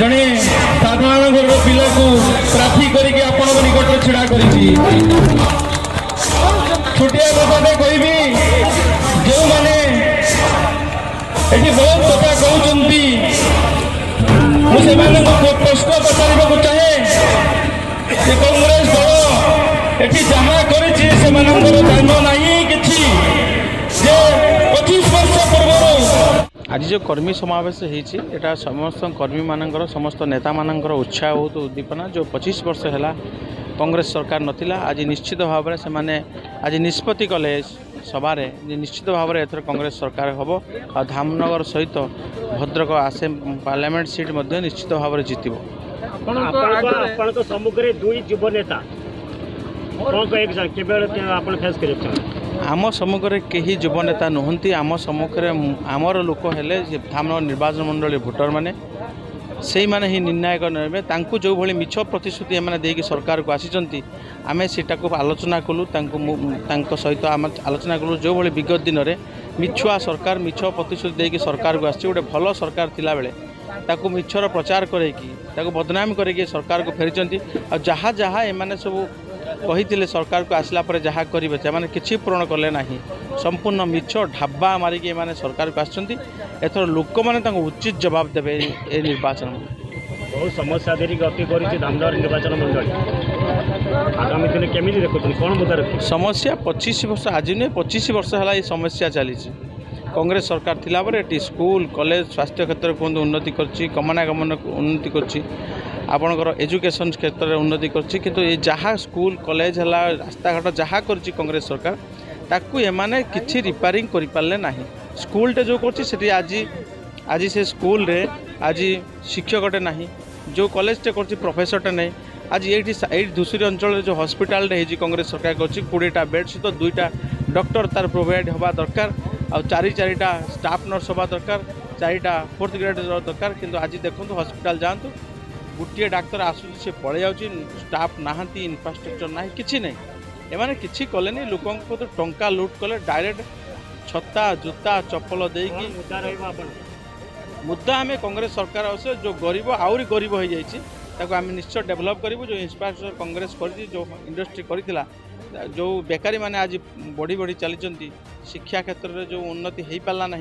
जड़े साधारण घर पिला को प्रार्थी करके आपण निकट छिड़ा कर छोटिया कथाटे कहबी जो मैंने बहुत कथा कहते मुझे प्रश्न पचार चाहे कांग्रेस दल ये जहाँ कर दान ना कि 25 वर्ष पूर्व आज जो कर्मी समावेश होता समस्त कर्मी मानकर समस्त नेता मानकर उत्साह बहुत उद्दीपना जो 25 वर्ष है कांग्रेस सरकार नथिला आज निश्चित भाव में से आज निष्पत्ति कले सभार निश्चित भाव में एथर कांग्रेस सरकार हम और धामनगर सहित भद्रक आसे पार्लियामेंट सीट निश्चित भाव में जीत सम्मुखें दुई युव नेता आम सम्मुखें कहीं युव नेता नुहति आम सम्मुखें आमर लोक हेले धामनगर निर्वाचन मंडल भोटर मैंने से माने ही निर्णायक ने जो भली मिछ प्रतिश्रुति एम देकी सरकार को आसी आम सीटा को आलोचना कलु सहित आम आलोचना कलु जो भली विगत दिन में मिछुआ सरकार मिछ प्रतिश्रुति देकी सरकार को आसी गोटे भल सरकार थिला बेले ताकू मिछर प्रचार करके बदनामी करके सरकार को फेरी जहाँ जहाँ एम सब कही सरकार को आसला पर जहाँ करेंगे से किसी पूरण कले ना संपूर्ण मिछ ढाबा मारिक एम सरकार को आसर लोक मैंने उचित जवाब देवे ए निर्वाचन बहुत समस्या देरी गति कर धामनगर निर्वाचन मंडल आगामी दिन केमी देखुं कौन मुद्दा समस्या 25 वर्ष आज नुहे 25 वर्ष है ये समस्या चली कांग्रेस सरकार थिला बरे स्कूल कॉलेज स्वास्थ्य क्षेत्र को उन्नति कर गमनागमन उन्नति कर एजुकेशन क्षेत्र में उन्नति कर जहाँ स्कूल कॉलेज है रास्ता घाट जहाँ कर कांग्रेस सरकार ताकू एमाने किछि रिपेयरिंग करि पारले नाही स्कूलटे जो कर आज आज से स्कूल रे आज शिक्षकटे नाही जो कॉलेजटे कर प्रोफेसरटे नहीं आज ये धूसरी अंचल जो हॉस्पिटल कांग्रेस सरकार कर 20टा बेड सहित 2टा डॉक्टर तार प्रोवाइड हवा दरकार आ 4टा स्टाफ नर्स हवा दरकार 4टा 4th ग्रेड दरकार किंतु आज देखो हॉस्पिटल जातु गोटे डाक्तर आसूँ से पड़े जाऊँगी स्टाफ नहांती इंफ्रास्ट्रक्चर ना कि नहीं एमाने किछि कले लोकों को तो टंका लुट कले डायरेक्ट छत्ता जूता चप्पल देकी मुद्दा आम कांग्रेस सरकार आसे जो गरीब आउरी गरीब हो जाए आम निश्चय डेभलप करूँ जो इंफ्रास्ट्रक्चर कांग्रेस कर जो इंडस्ट्री करथिला जो बेकारी माने आज बढ़ी बढ़ी चली शिक्षा क्षेत्र में जो उन्नति हो पारा ना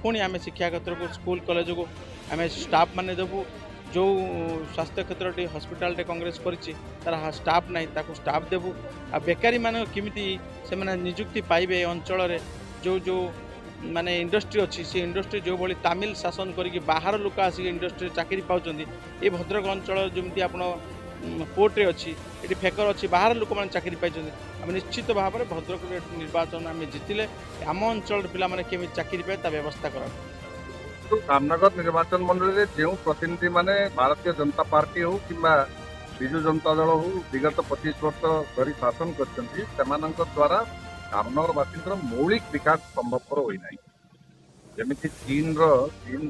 पुणी आम शिक्षा क्षेत्र को स्कूल कॉलेज को आम स्टाफ माने देबू जो स्वास्थ्य क्षेत्र हॉस्पिटल कांग्रेस कर स्टाफ ना स्टाफ देबू आ बेकारी मान किमिति से माने नियुक्ति पाइबे अंचल जो जो माने इंडस्ट्री अच्छी से इंडस्ट्री जो भली तामिल शासन करके बाहर लोक आसिक इंडस्ट्री चाकरी पाउछंदी ए भद्रक अंचल जमी आप पोर्टे अच्छी ये फेकर अच्छी बाहर लोक मैंने चाकरी पाई आम निश्चित भाव में भद्रक निर्वाचन आम जीतिले आम अंचल पिला केमी चाकरी पाए व्यवस्था करा धामनगर निर्वाचन मंडल में जो प्रतिनिधि माने भारतीय जनता पार्टी हो कि विजु जनता दल हो विगत 25 वर्ष धरी शासन कर द्वारा धामनगरवासी मौलिक विकास संभवपर होना जमी चीन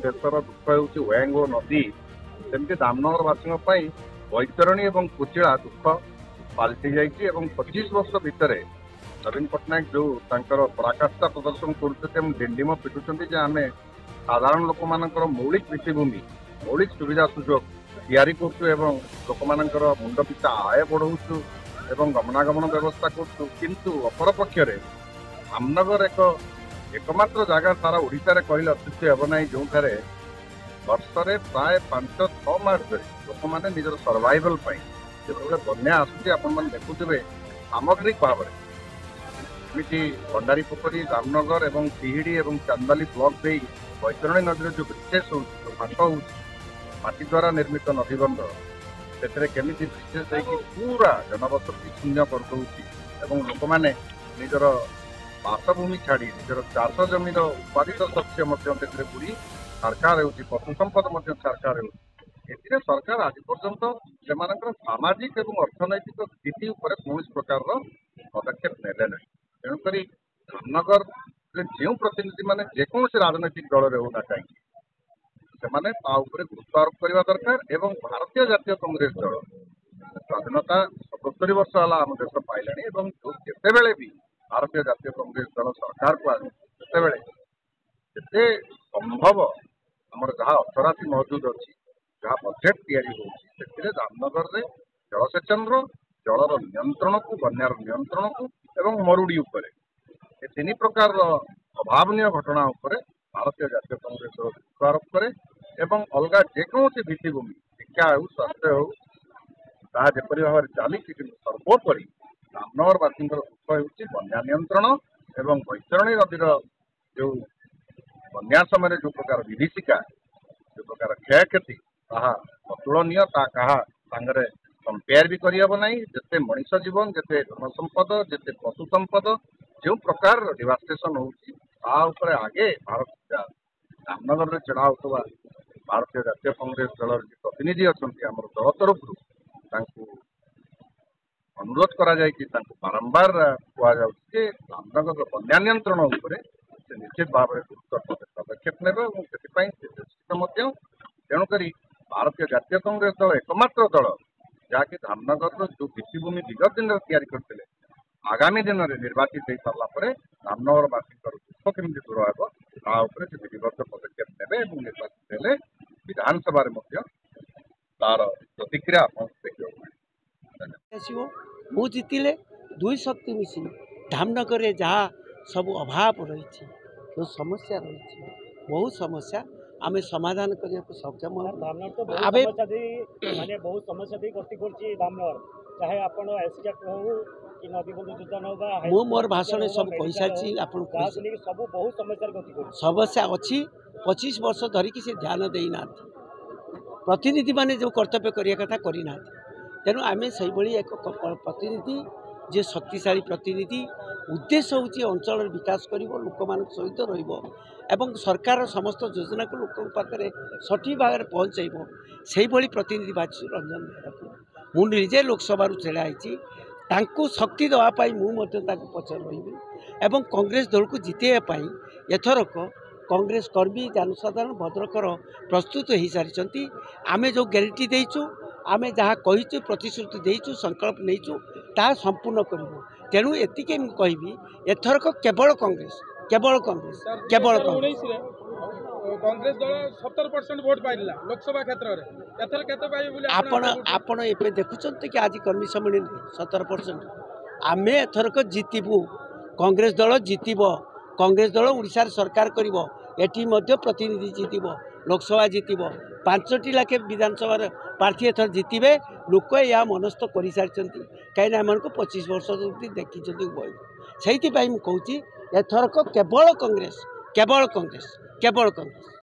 देशर दुख हो ओयांगो नदी सेमती धामनगरवासी बैतरणी और कुचिला दुख पलटि जाइए 25 वर्ष भितर नवीन पट्टनायक जो पराकाष्ठा प्रदर्शन कर डिंडिम पिटुंट आम साधारण लोक मानकर मौलिक भित्तिभूमि मौलिक सुविधा सुजोग या लोक मानकर मुंड पिछा आय बढ़ाऊँ एवं गमनागमन व्यवस्था किंतु अपरपक्ष धामनगर एकमात्र जगह सारा ओडिशा कहले अत्युक्ति हे ना जो वर्षे प्राय 5-6 मास धरी लोक मैंने निजर सर्वाइवल जो बन्या आसूँ आपण देखुवे सामग्रिक भाव में भंडारी पोखरी धामनगर और तिहिड़ी और चांदाली ब्लॉक दे बैतरणी नदी जो विशेष घाट हो माटी द्वारा निर्मित नदीबंध से केमी विशेष पूरा जनबसती शून्य कर लोक मैंने निजर बासभूमि छाड़ी निजर चाष जमीर उत्पादित शस्य बुड़ी सरकार हो पशु संपद सरकार हो सरकार आज पर्यंत से सामाजिक और अर्थनैतिक स्थिति कौन प्रकार पदक्षेप नेले ना तेणुक धामनगर जो प्रतिनिधि मैंने जेकोसी राजनैतिक दल में होना चाहिए से गुरुत्व आरोप करने दरकार एवं भारतीय जातीय कांग्रेस दल स्वाधीनता 77 वर्ष है आम देश पाइलानी जो जितेबले भी भारतीय जातीय कांग्रेस दल सरकार को आसे संभव आमर जहाँ अर्थराशि मौजूद अच्छी जहाँ बजेट तैयारी होती रामनगर में जलसेचन जलर नियंत्रण को बन्यार नियंत्रण को एवं मरुड़ी उपरे ए तीन प्रकार अभावनीय घटना उपरे भारतीय जातीय कांग्रेस दृष्टि आरोप करे एवं अलग जेकोसी भित्तिभूमि शिक्षा हो स्वास्थ्य हो ताहा जेपरि भाव चली सर्वोपरि रामनगरवासी दुख होउछि बन्या नियंत्रण एवं बैतरणी नदीर जो बन्या समय जो प्रकार विभीषिका जो प्रकार क्षयक्षति ताहा अतुलनीय ता कहा सागरे कंपेयर भी करहब ना जिते मनीष जीवन जिते धन संपद जिते पशु संपद जो प्रकार डिवास्टेशन होउछि आगे भारत रामनगर में छड़ा होता भारतीय जातीय कांग्रेस दल प्रतिनिधि अच्छा आम दल तरफ अनुरोध करा बारंबार कहुचे रामनगर बन्या नियंत्रण से निश्चित भाव में गुरुत्व पदक्षेप ने तेणुक भारतीय जातीय कांग्रेस दल एकमात्र दल जहाँकि रामनगर जो भित्तिभूमि विगत दिन तैयारी करते आगामी दिन में निर्वाचित हो सारापर रामनगरवासी दुख केमी दूर हो विधिवत पदक्षेप ने निर्वाचित हेले विधानसभा तार प्रतिक्रिया देखिए मु जीतिले दुई शक्ति मिसी धामनगर में जहाँ सब अभाव रही जो समस्या रही बहुत समस्या आम समाधान करने को सक्षम माने बहुत समस्या दे गति करछि धामनगर चाहे आपण एसकेट हो कि नदी बंधु योजना हो बा मु मोर भाषण सब कहि सारी आपण सब बहुत समस्या गति कर समस्या अच्छी 25 वर्ष धरिकी से ध्यान देना प्रतिनिधि माने जो कर्तव्य करिया कथा करना तेणु आम से एक प्रतिनिधि जे शक्तिशाली प्रतिनिधि उद्देश्य होची अंचल विकास करिवो लोक मान सहित रहिबो एवं सरकार समस्त योजना को लोक पाखरे सठिक भाव में पहुँचैबो से भली प्रतिनिधि बाची रंजन बेहरा मु निजे लोकसभा छेड़ाई तांको शक्ति देवाई मुझे पचर रही एवं कांग्रेस दल को जितेबाई एथरक कांग्रेस कर्मी जनसाधारण भद्रकर प्रस्तुत हो सारी आमे जो ग्यारंटी देचु आमे जहाँ कहीचु प्रतिश्रुति देचु संकल्प नहींचु ता संपूर्ण करूँ तेणु एतिके कहबी एथरक केवल कांग्रेस केवल कांग्रेस केवल कांग्रेस कांग्रेस दल 70% वोट पाइला लोकसभा क्षेत्र में एथर केते पाइ बोली आपण एपे देखुछन्ते कि आज कर्मी सम्मेलन 17% आमे एथरक जीतबू कांग्रेस दल जीतब कांग्रेस दल ओडिशा सरकार करिवो एटी मध्य प्रतिनिधि जीतब लोकसभा जीतब 5टी लाखे विधानसभा प्रार्थी एथर जीतबे लोक या मनस्थ कर सारी कहीं आम 25 वर्ष देखी से कहूँ एथरक केवल कांग्रेस केवल कांग्रेस केवल कांग्रेस।